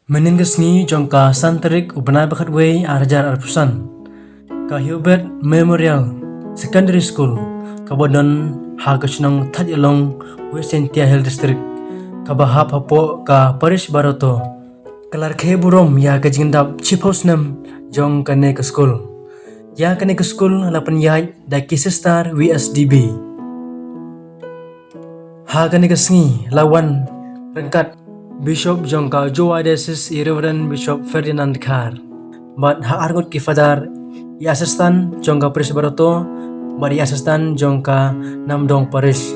Meningesni Jong ka Santerik Ubenai Bakhuid Arjar Arpusan ka Hubert Memorial Secondary School kabodon Hagachnong Thadialong Western Hill District kabahap hapo ka Pharisi Baroto Kalarkhe burom ya ka jingdap Chief Snem Jong kane ke school ya kane ke school lapan yai da kisestar WSDB ha kane ke sngi lawan rengkat Bishop Jong ka Joa Diocese Reverend Bishop Ferdinand Khar bat ha argut ki fadar i asistan Jong ka Pharisi Baroto bat i asistan Jong ka Namdong Parish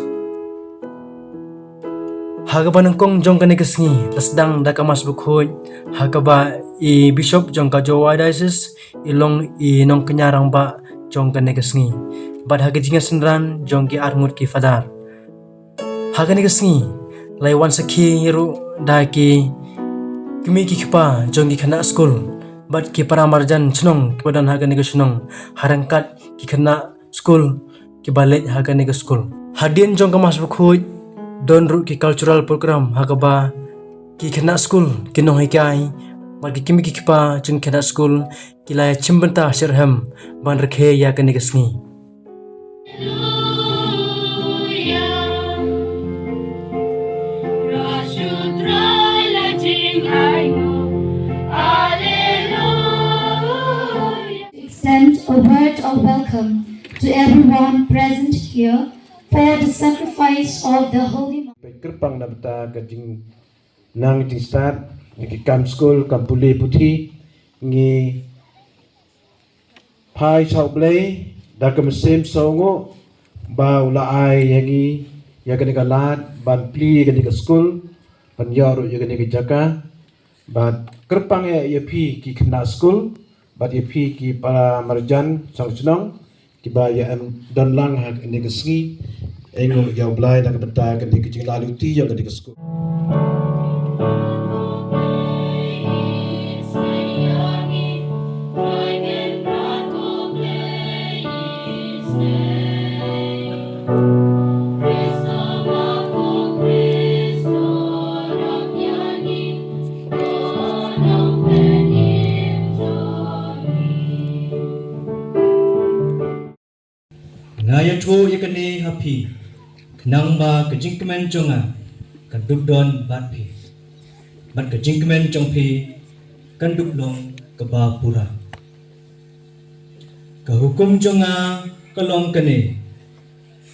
Hagaba nengkong Jong kane kesngi sdang da kamas Bakhuid hagaba i Bishop Jong ka Joa Diocese ilong i nong kenyarang ba Jong kane kesngi bat hagajinga senran Jong ki argut ki fadar hagane kesngi laiwan sakhi yeru da ki kimi ki kiba Jong ki khana school bat ki paramarjan chnong kepadan hagane ke chnong harangkat ki khana school ki balik hagane ke school hadin Jong kamas Bakhuid don ru ki cultural program hagaba ki khana school ki no hikai bat ki kimi ki kiba jeng khana school ki la chimbenta sirham ban rakhe ya kane ke sngi Extend a word of welcome to everyone present here for the sacrifice of the Holy Mother. Kerpang na bata ka jing nang jing start ki kam school kam puli puthi ngi pai chau blai da kam sem songo ba ula ai yangi ya ka ka lat ban pli ka ka school ban yoru ya ka jaka ba kerpang ya pi ki khna school bat ye phi ki para marjan sangchnong ki ba ya am don lang ha ni ka ski engo ya blai da ka bata ka ni ki lalu ti ya ka ni ka school Ngaya cho yakane happy nang ba ka jingkmen jonga kan dubdon bat phi bat ka jingkmen jong phi kan dublong ka ba pura ka hukum jonga ka long kane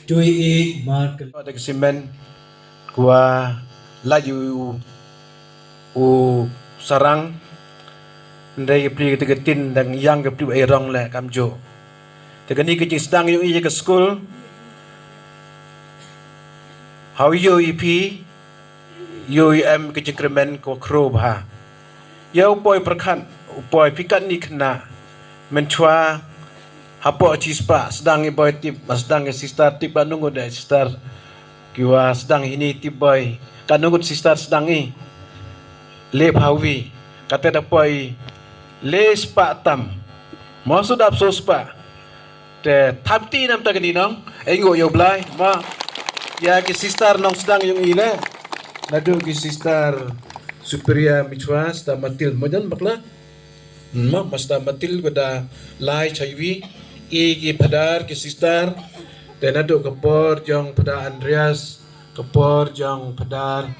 joy e mar ka da simen kwa laju u sarang ndai pri ka tin dang yang ka pri ai rong le kam jo tegani ke sdang yung i ke school how you ep you am ke kremen ko khrobha ya upoi prakhan upoi pikan ni khna menchwa hapo chispa sdang i boy tip sdang sister tip anungo da sister kiwa sdang ini tip boy kanungo sister sdang i le bhawi kata da poi le spa tam masud apsos pa Thamti nam tak ni nong engo yo blai ma ya ki sister nong sedang yung ile nadu ki sister superior michwas da matil mojan bakla ma masta matil goda lai chaiwi e ki padar ki sister te nadu kapor jong pada Andreas kapor jong padar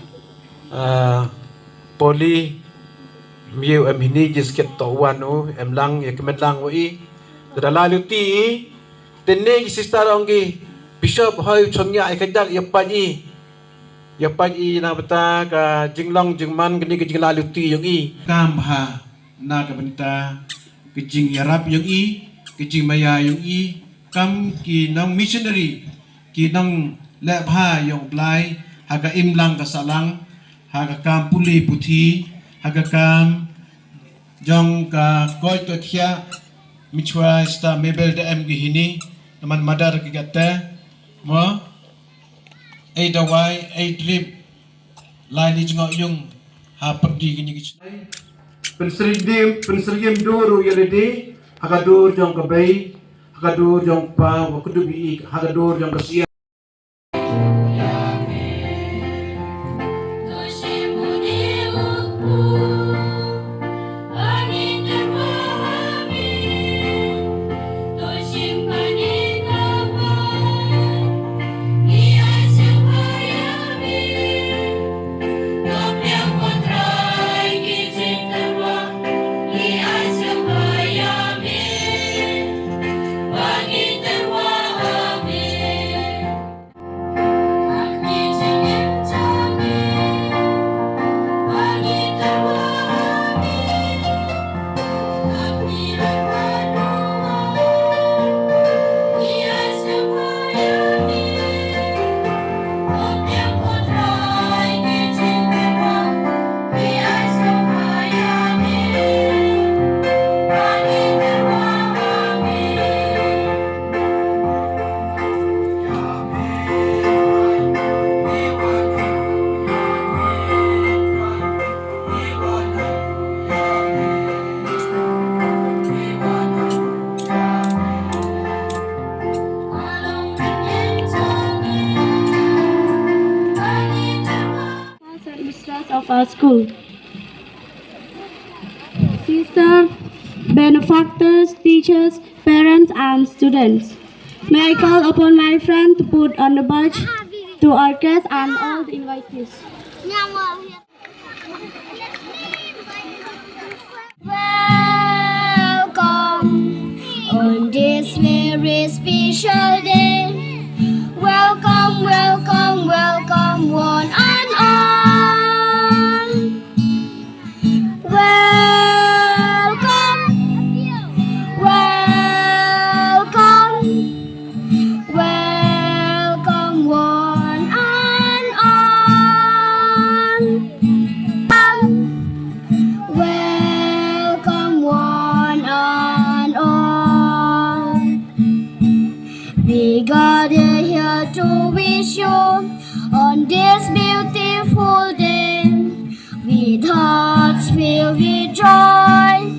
poli miu am hini jisket to wanu em lang ya kemet lang wi da lalu ti Tene sister ongi Bishop hoy chongya ikadak yapan i na bata ka jinglong jingman gini ke jinglalu ti yung i kam ha na ka banta ke jing yarap yung i ke jing maya yung i kam ki nong missionary ki nong lebha yung blai haga imlang ka salang haga kam puli puthi haga kam jong ka koy to thia michwa sta mebel de em gi hini teman madar kigata mo ai dawai ai drip lai ni jengok yung ha perdi gini gic pensrigim duru yeledi hakadur jong kabai hakadur jong pa wakudubi hakadur jong kasia School. Sisters, benefactors, teachers, parents, and students. May I call upon my friend to put on the badge to our guests and all the invitees. Welcome on this very special day. Welcome, welcome, welcome, one and all. Welcome, welcome, welcome, one and all. Welcome, one and all. We gather here to wish you on this beautiful day. With hearts filled with joy.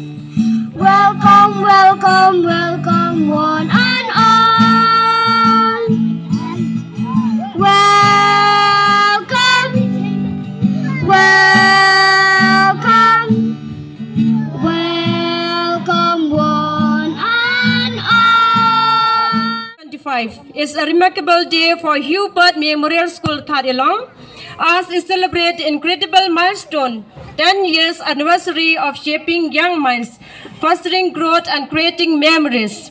Welcome, welcome, welcome, one and all. Welcome, welcome, welcome, one and all. 25 is a remarkable day for Hubert Memorial School Thadialong, as it celebrates incredible milestone, 10 years anniversary of shaping young minds, fostering growth and creating memories.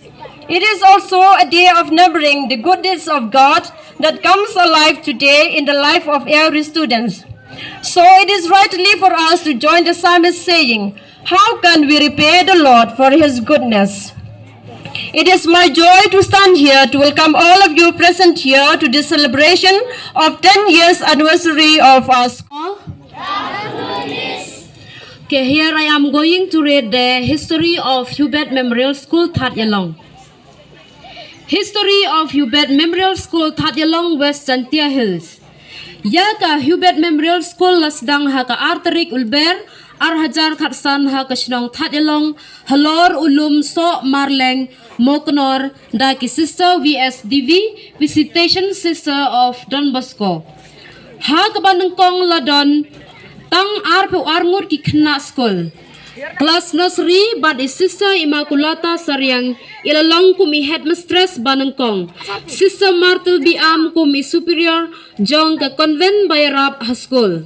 It is also a day of remembering the goodness of God that comes alive today in the life of every student. So it is rightly for us to join the psalmist saying, how can we repay the Lord for his goodness? It is my joy to stand here to welcome all of you present here to this celebration of 10 years anniversary of our school. Okay, here I am going to read the history of Hubert Memorial School Thadialong. History of Hubert Memorial School Thadialong, West Santia Hills. Yaka Hubert Memorial School lasdang haka arterik ulber arhajar khatsan haka shnong Thadialong halor ulum so marleng moknor daki sister VSDV visitation sister of Don Bosco. Haka banengkong ladon tang arpu arngur ki khna school. Class nursery but is sister Immaculata Saryang ilalong kumi headmistress banengkong. Sister Martel Biam kumi superior Jong ka convent bayarap ha school.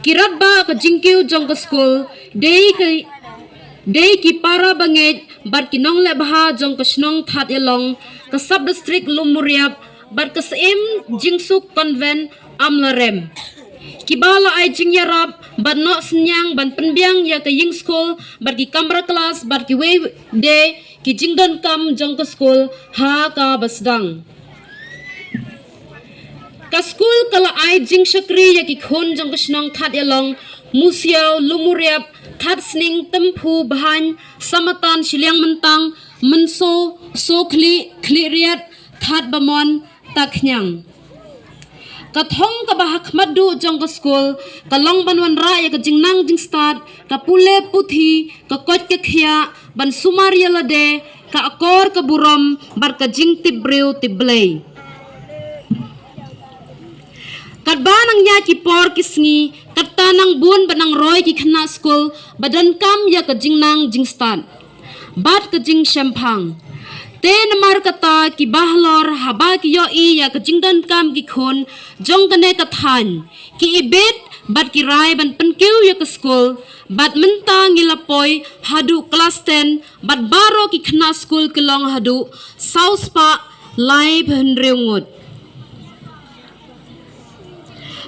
Kirat ba ka jingkiw Jong ka school day ki para bangej but kinong lebha Jong ka shnong Thadialong ka sub district Lumuriap but ka saim jingsuk convent amlarem. Kibala ay jingyarap but no senyang ban penbiang ya ke ying school but ki kamra class but ki way day ki jingdon kam Jong ka school ha ka basdang. Ka school kala ay jing shakri ya ki khon Jong ka shnong Thadialong musiaw lumuriap that sning tempu bahan samatan siliang mentang menso so kliriat that bamon taknyang. Kathong ka bahak madu Jong ka school kalong banwan ra ya ka jingnang jing stad ka pule puthi ka kot ka khia ban sumar yalade ka akor ka buram bar ka jing briew tiblay. Kadbanang ya ki por kisngi katanang bun banang roy ki khna school badan kam ya ka jingnang jing stad bat ka jing shampang. Ten mar kata ki bahlor haba ki yo I ya ka jingdan kam ki khon Jong kane ka than ki ibet bat ki rai ban penkiw ya ka school bat menta ngilapoy haduh class 10 bat baro ki khna school kilong haduh south pa live henreungut.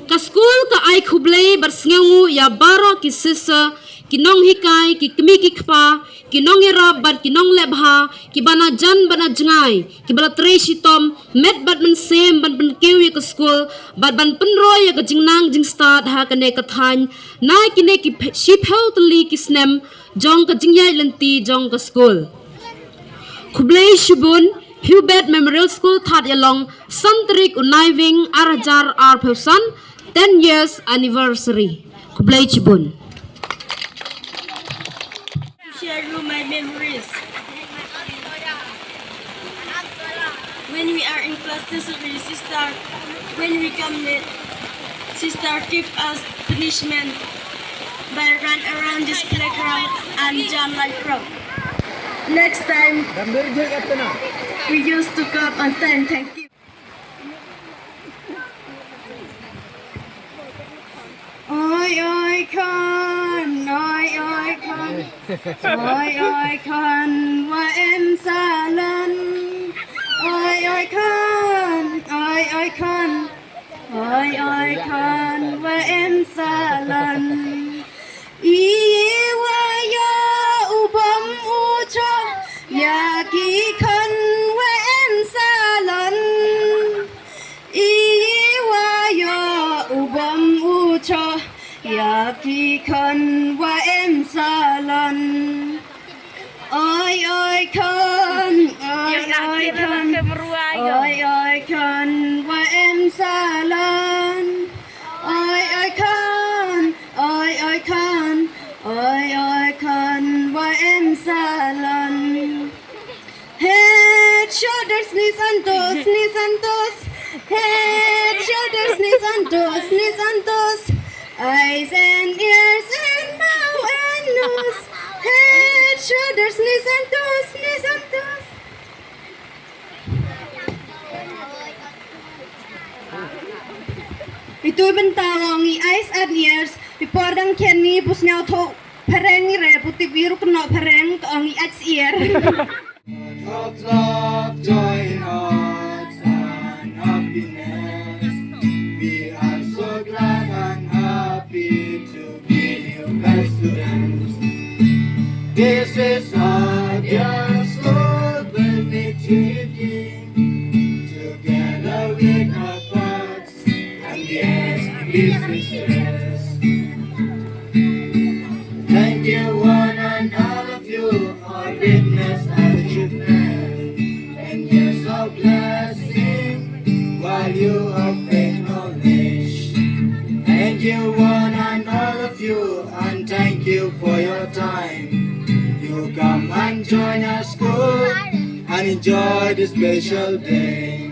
Ka school ka ay khublay bar sngewngu ya baro ki sisa kinong hikai ki kmi ki khpa kinong irab bat kinong lebha ki bana jan bana jngai ki bala tre shitom met bat men sem ban penkiw ya ka school bat ban penroy ya ka jingnang jing stad ha kane ka than na kine ki shiphau tli ki Snem Jong ka jingyai lenti Jong ka school. Khublay shubun Hubert Memorial School Thadialong santrik unaiving arhajar arpeusan 10 years anniversary. Khublay chibun. Share you my memories. When we are in class nursery, sister, when we come late, sister give us punishment. but run around this playground and jump like frog. Next time, we used to come on time. Thank you. Oi oi con, oi oi con, oi oi con, wa em sa lan. Oi oi con, oi oi con, oi oi con, wa em sa lan. I wa ya ubam utra, ya ki con wa em sa lan. I wa ya ubam utra, ya ki con wa em sa lan. Oi oi con, oi oi con, oi oi con, wa em sa lan. Oi oi con, oi oi con, oi oi con, wa em sa lan. Head, shoulders, knees and toes, knees and toes. Head, shoulders, knees and toes, knees and toes. Eyes and ears and mouth and nose. Head, shoulders, knees and toes, knees and toes. Ito'y bentawang eyes and ears. Ipordang kenni busnyaw to pareng re puti biru kena pareng to ang eyes ear. Of love, joy in hearts and happiness. We are so glad and happy to be your best students. This is our dear school will be treating together with our thoughts and yes, belief sisters. Thank you one and all of you for witness and achievement and years of blessing while you have faith knowledge. Thank you one and all of you and thank you for your time. You come and join our school and enjoy this special day.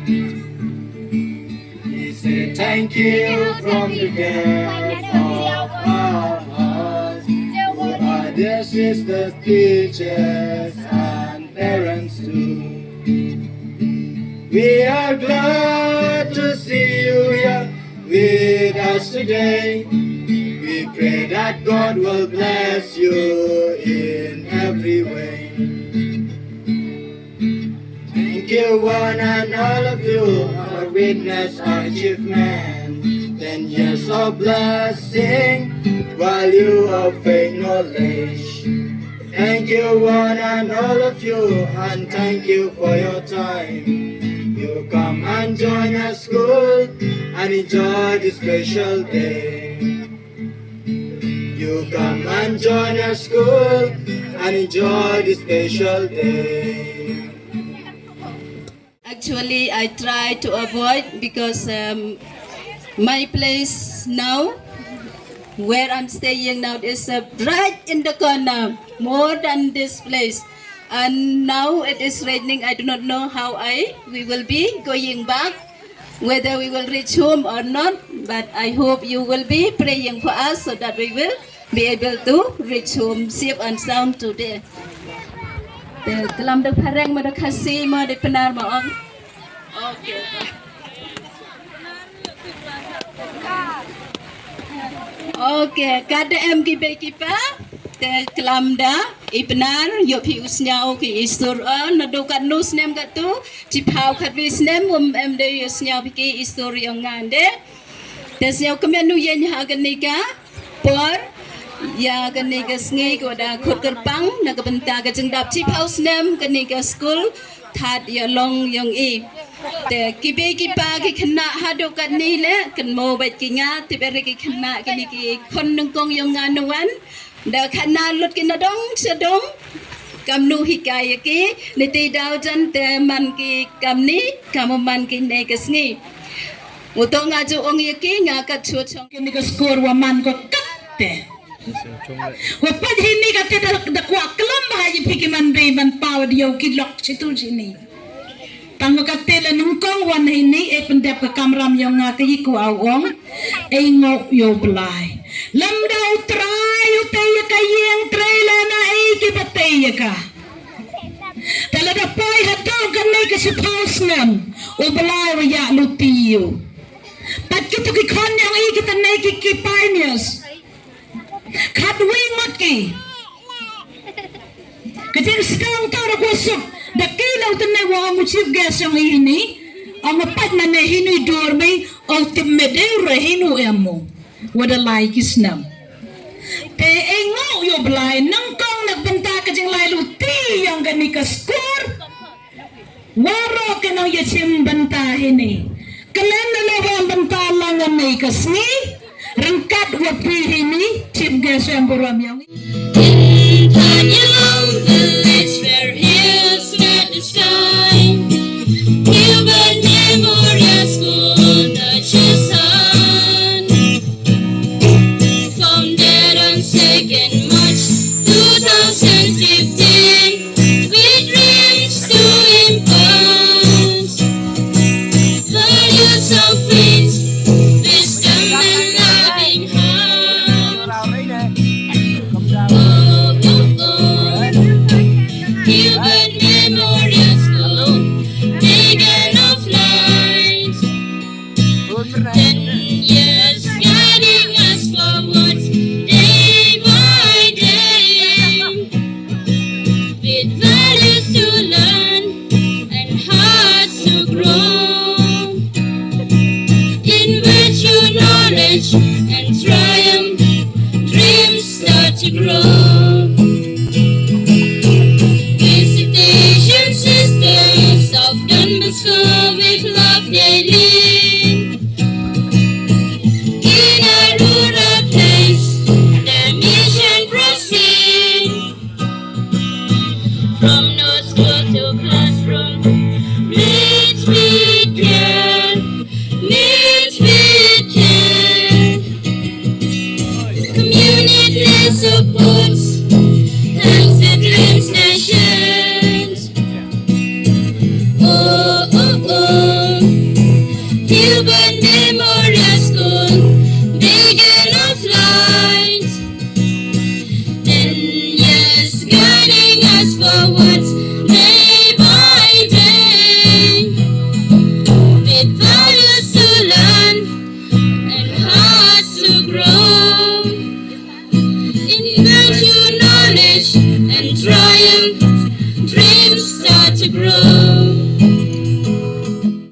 We say thank you from the depths of our hearts to our dear sisters, teachers, and parents too. We are glad to see you here with us today. We pray that God will bless you in every way. Thank you one and all of you for witness our achievement. 10 years of blessing while you have faith knowledge. Thank you one and all of you and thank you for your time. You come and join our school and enjoy this special day. You come and join our school and enjoy this special day. Actually, I try to avoid because my place now, where I'm staying now, is right in the corner, more than this place. And now it is raining. I do not know how we will be going back, whether we will reach home or not. But I hope you will be praying for us so that we will be able to reach home safe and sound today. Kelam dak pareng ma dak kasih ma dak penar ma ong. Okay. Okay, kada em kiba te kelam da ipenar yo pi usnyao ki isur na do kat no snem kat tu ci pau khat vi snem em de usnyao pi ki isur yo ngande te snyao kemen nu yen ha ganika por ya ganika sngi ko da khot kerpang na ka benta ka jingdap ci pau snem ganika school Thadialong yong i te kibe kiba ki khna haduh kat ni le kan mo bai ki nga ti beri ki khna ki ni ki khon nongkhrong yong nga nuan da khna lut ki na dong sedong kam nu hikaya ki ni ti daw jan te man ki kam ni kam man ki ne ka sngi uto nga ju ong ye ki nga ka chu chong ki ni ka skor wa man ko katte wa pa hini ka te da kwa klam ba ji phiki man be man paw dio ki lok chitu sini tang makatela nongkhrong wan hini e pendep ka kamram yang nga ki ku awong e ngo yo blai lam dau trai ya ka. Talaga poi haduh kane ka si Snem ubelai ya lutiu. Pat kita ki kon yang I kita naik ki pioneers. Kadwi maki. Kecil sekarang tahu aku sok. Dakilaw tanay wa mo chief guest yang ini. Ang mapat na hinu dorme ultimate hinu emo. Wada lai kisnam. Te engo yo belai nongkhrong nagbanta ka jing lai luti yang gani ka skor. Waro ka nang yachim banta hini. Kalen na lawa ang banta lang ang may kasni. Rangkat wapi hini. Chief guest yang buram yang. In Thadialong village where hills met the sky, Hubert Memorial School, the Shisien, founded on 2nd March 2015, with dreams to impart values of faith, wisdom and loving heart. Hubert Memorial School, beacon of light. 10 years guiding us forward, day by day, with values to learn and hearts to grow. In virtue, knowledge, and triumph, dreams start to grow. Visitation sisters of Don Bosco with love daily. In a rural place, their mission proceed. From no school to classroom, meet with care, meet with care. Community supports, helps the dreams nations. Oh, oh, oh. Hubert Memorial School, beacon of light. 10 years guiding us forward, day by day, with values to learn and hearts to grow. In virtue, knowledge, and triumph, dreams start to grow.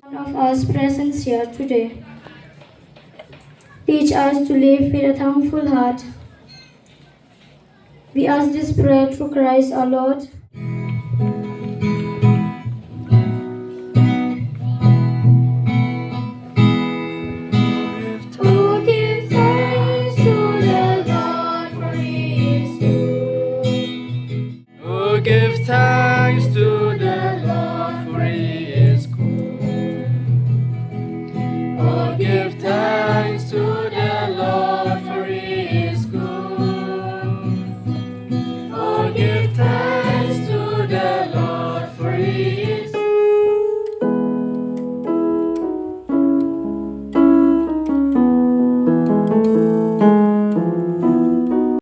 One of us present here today. Teach us to live with a thankful heart. We ask this prayer through Christ our Lord.